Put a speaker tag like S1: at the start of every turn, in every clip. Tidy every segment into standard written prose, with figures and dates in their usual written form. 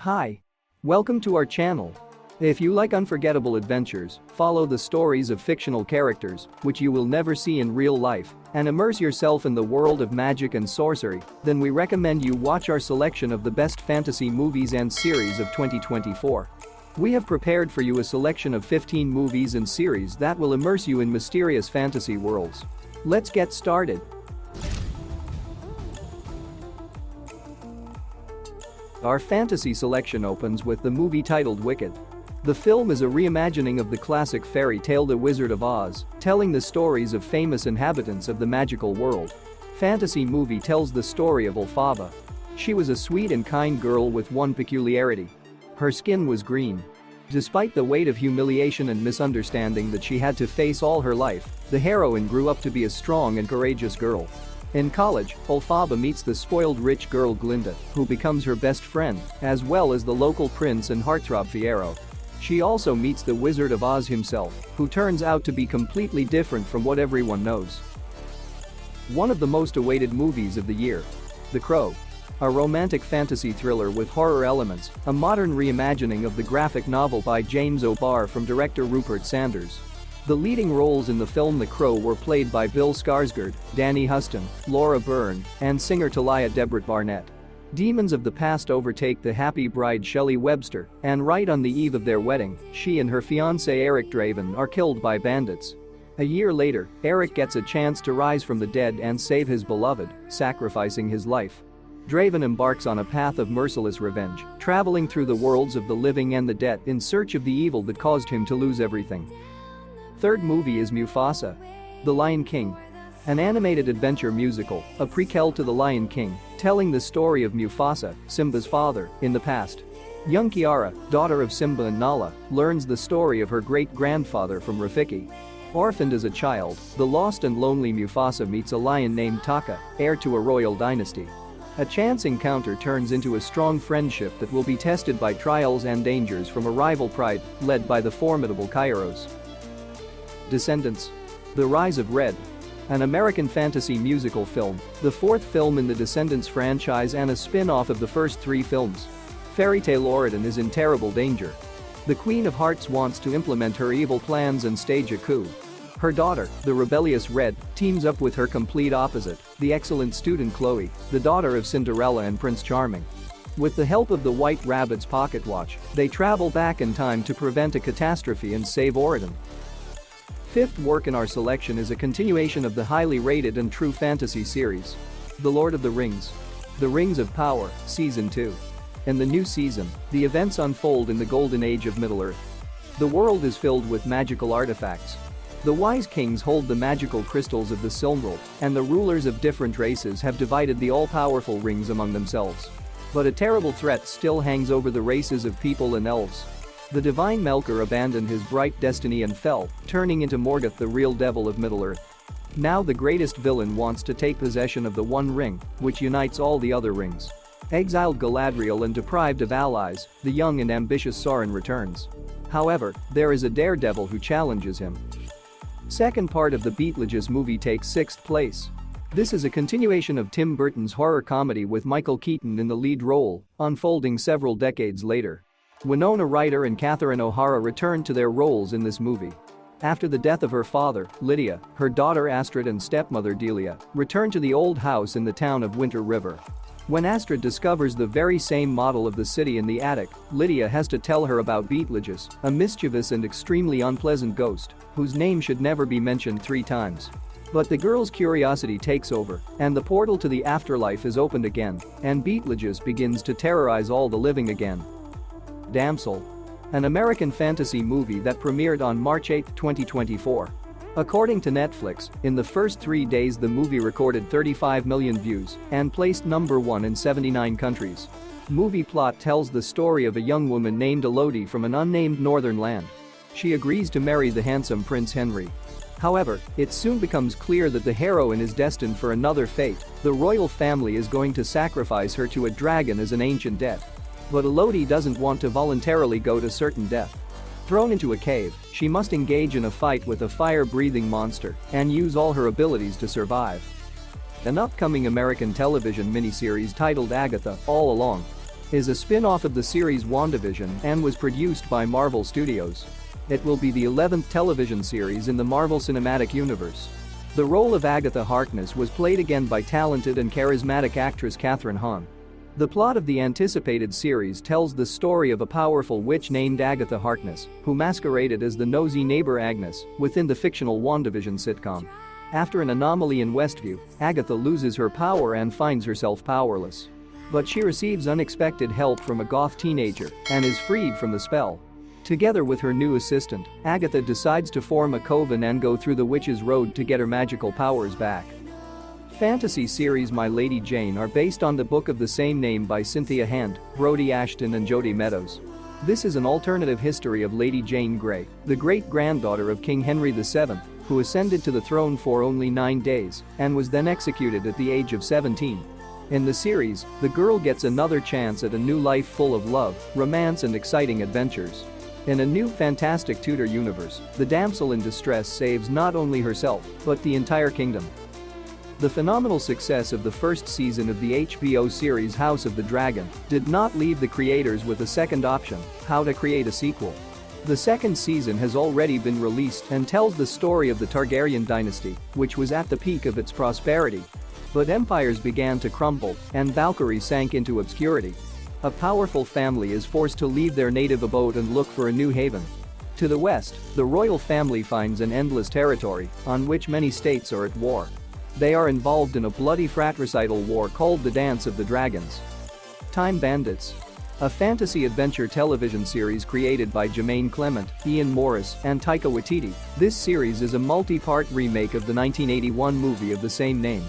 S1: Hi. Welcome to our channel. If you like unforgettable adventures, follow the stories of fictional characters, which you will never see in real life, and immerse yourself in the world of magic and sorcery, then we recommend you watch our selection of the best fantasy movies and series of 2024. We have prepared for you a selection of 15 movies and series that will immerse you in mysterious fantasy worlds. Let's get started. Our fantasy selection opens with the movie titled Wicked. The film is a reimagining of the classic fairy tale The Wizard of Oz, telling the stories of famous inhabitants of the magical world. Fantasy movie tells the story of Elphaba. She was a sweet and kind girl with one peculiarity. Her skin was green. Despite the weight of humiliation and misunderstanding that she had to face all her life, the heroine grew up to be a strong and courageous girl. In college, Elphaba meets the spoiled rich girl Glinda, who becomes her best friend, as well as the local prince and heartthrob Fiyero. She also meets the Wizard of Oz himself, who turns out to be completely different from what everyone knows. One of the most awaited movies of the year. The Crow. A romantic fantasy thriller with horror elements, a modern reimagining of the graphic novel by James O'Barr from director Rupert Sanders. The leading roles in the film The Crow were played by Bill Skarsgård, Danny Huston, Laura Byrne, and singer Talia Debret Barnett. Demons of the past overtake the happy bride Shelley Webster, and right on the eve of their wedding, she and her fiancé Eric Draven are killed by bandits. A year later, Eric gets a chance to rise from the dead and save his beloved, sacrificing his life. Draven embarks on a path of merciless revenge, traveling through the worlds of the living and the dead in search of the evil that caused him to lose everything. Third movie is Mufasa. The Lion King. An animated adventure musical, a prequel to The Lion King, telling the story of Mufasa, Simba's father, in the past. Young Kiara, daughter of Simba and Nala, learns the story of her great-grandfather from Rafiki. Orphaned as a child, the lost and lonely Mufasa meets a lion named Taka, heir to a royal dynasty. A chance encounter turns into a strong friendship that will be tested by trials and dangers from a rival pride, led by the formidable Kairos. Descendants. The Rise of Red. An American fantasy musical film, the fourth film in the Descendants franchise and a spin-off of the first three films. Fairy tale Orion is in terrible danger. The Queen of Hearts wants to implement her evil plans and stage a coup. Her daughter, the rebellious Red, teams up with her complete opposite, the excellent student Chloe, the daughter of Cinderella and Prince Charming. With the help of the White Rabbit's pocket watch, they travel back in time to prevent a catastrophe and save Orion. Fifth work in our selection is a continuation of the highly rated and true fantasy series. The Lord of the Rings. The Rings of Power, Season 2. In the new season, the events unfold in the Golden Age of Middle-earth. The world is filled with magical artifacts. The wise kings hold the magical crystals of the Silmaril, and the rulers of different races have divided the all-powerful rings among themselves. But a terrible threat still hangs over the races of people and elves. The divine Melkor abandoned his bright destiny and fell, turning into Morgoth, the real devil of Middle-earth. Now the greatest villain wants to take possession of the One Ring, which unites all the other rings. Exiled Galadriel and deprived of allies, the young and ambitious Sauron returns. However, there is a daredevil who challenges him. Second part of the Beetlejuice movie takes sixth place. This is a continuation of Tim Burton's horror comedy with Michael Keaton in the lead role, unfolding several decades later. Winona Ryder and Catherine O'Hara return to their roles in this movie. After the death of her father, Lydia, her daughter Astrid and stepmother Delia return to the old house in the town of Winter River. When Astrid discovers the very same model of the city in the attic, Lydia has to tell her about Beetlejuice, a mischievous and extremely unpleasant ghost, whose name should never be mentioned 3 times. But the girl's curiosity takes over, and the portal to the afterlife is opened again, and Beetlejuice begins to terrorize all the living again. Damsel. An American fantasy movie that premiered on March 8, 2024. According to Netflix, in the first 3 days the movie recorded 35 million views and placed number 1 in 79 countries. Movie plot tells the story of a young woman named Elodie from an unnamed northern land. She agrees to marry the handsome Prince Henry. However, it soon becomes clear that the heroine is destined for another fate. The royal family is going to sacrifice her to a dragon as an ancient debt. But Elodie doesn't want to voluntarily go to certain death. Thrown into a cave, she must engage in a fight with a fire-breathing monster and use all her abilities to survive. An upcoming American television miniseries titled Agatha, All Along. is a spin-off of the series WandaVision and was produced by Marvel Studios. It will be the 11th television series in the Marvel Cinematic Universe. The role of Agatha Harkness was played again by talented and charismatic actress Kathryn Hahn. The plot of the anticipated series tells the story of a powerful witch named Agatha Harkness, who masqueraded as the nosy neighbor Agnes within the fictional WandaVision sitcom. After an anomaly in Westview, Agatha loses her power and finds herself powerless. But she receives unexpected help from a goth teenager and is freed from the spell. Together with her new assistant, Agatha decides to form a coven and go through the witch's road to get her magical powers back. Fantasy series My Lady Jane are based on the book of the same name by Cynthia Hand, Brody Ashton and Jody Meadows. This is an alternative history of Lady Jane Grey, the great-granddaughter of King Henry VII, who ascended to the throne for only 9 days and was then executed at the age of 17. In the series, the girl gets another chance at a new life full of love, romance and exciting adventures. In a new fantastic Tudor universe, the damsel in distress saves not only herself, but the entire kingdom. The phenomenal success of the first season of the HBO series House of the Dragon did not leave the creators with a second option: how to create a sequel. The second season has already been released and tells the story of the Targaryen dynasty, which was at the peak of its prosperity. But empires began to crumble, and Valkyrie sank into obscurity. A powerful family is forced to leave their native abode and look for a new haven. To the west, the royal family finds an endless territory on which many states are at war. They are involved in a bloody fratricidal war called the Dance of the Dragons. Time Bandits. A fantasy adventure television series created by Jermaine Clement, Ian Morris, and Taika Waititi. This series is a multi-part remake of the 1981 movie of the same name.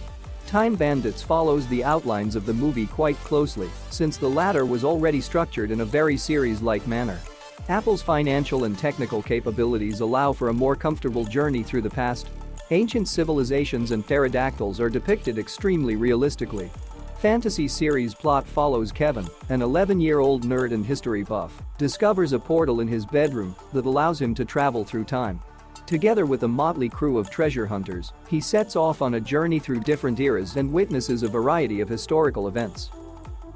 S1: Time Bandits follows the outlines of the movie quite closely, since the latter was already structured in a very series-like manner. Apple's financial and technical capabilities allow for a more comfortable journey through the past. Ancient civilizations and pterodactyls are depicted extremely realistically. Fantasy series plot follows Kevin, an 11-year-old nerd and history buff, discovers a portal in his bedroom that allows him to travel through time. Together with a motley crew of treasure hunters, he sets off on a journey through different eras and witnesses a variety of historical events.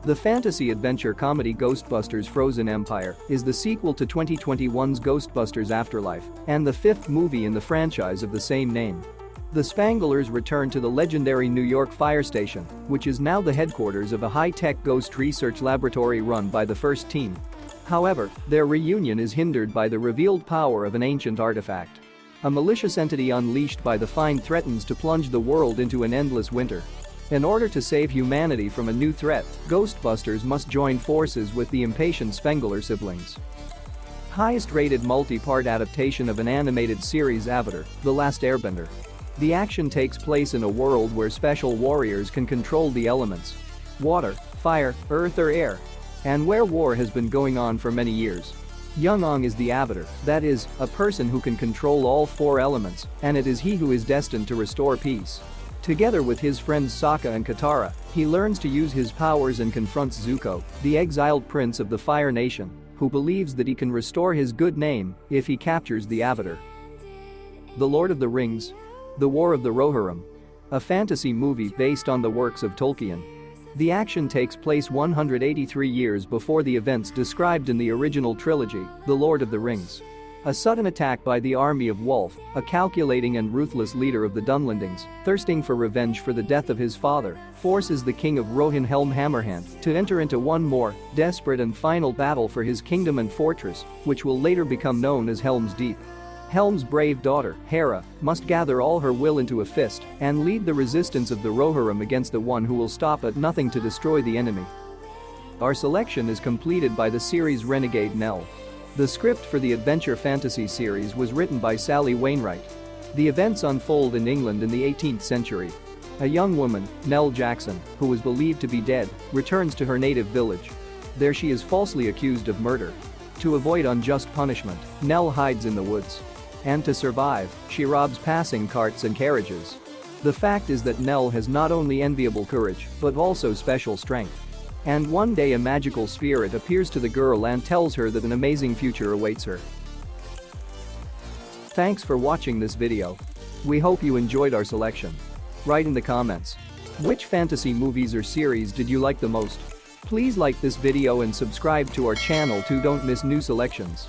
S1: The fantasy adventure comedy Ghostbusters Frozen Empire is the sequel to 2021's Ghostbusters Afterlife and the 5th movie in the franchise of the same name. The Spanglers return to the legendary New York fire station, which is now the headquarters of a high-tech ghost research laboratory run by the first team. However, their reunion is hindered by the revealed power of an ancient artifact. A malicious entity unleashed by the Fiend threatens to plunge the world into an endless winter. In order to save humanity from a new threat, Ghostbusters must join forces with the impatient Spengler siblings. Highest-rated multi-part adaptation of an animated series Avatar: The Last Airbender. The action takes place in a world where special warriors can control the elements: water, fire, earth or air. And where war has been going on for many years. Young Ong is the Avatar, that is, a person who can control all 4 elements, and it is he who is destined to restore peace. Together with his friends Sokka and Katara, he learns to use his powers and confronts Zuko, the exiled prince of the Fire Nation, who believes that he can restore his good name if he captures the Avatar. The Lord of the Rings. The War of the Rohirrim. A fantasy movie based on the works of Tolkien. The action takes place 183 years before the events described in the original trilogy, The Lord of the Rings. A sudden attack by the army of Wolf, a calculating and ruthless leader of the Dunlendings, thirsting for revenge for the death of his father, forces the king of Rohin Helm Hammerhand to enter into one more, desperate and final battle for his kingdom and fortress, which will later become known as Helm's Deep. Helm's brave daughter, Hera, must gather all her will into a fist and lead the resistance of the Rohirrim against the one who will stop at nothing to destroy the enemy. Our selection is completed by the series Renegade Nell. The script for the adventure fantasy series was written by Sally Wainwright. The events unfold in England in the 18th century. A young woman, Nell Jackson, who was believed to be dead, returns to her native village. There she is falsely accused of murder. To avoid unjust punishment, Nell hides in the woods. And to survive, she robs passing carts and carriages. The fact is that Nell has not only enviable courage, but also special strength. And one day a magical spirit appears to the girl and tells her that an amazing future awaits her. Thanks for watching this video. We hope you enjoyed our selection. Write in the comments. Which fantasy movies or series did you like the most? Please like this video and subscribe to our channel to don't miss new selections.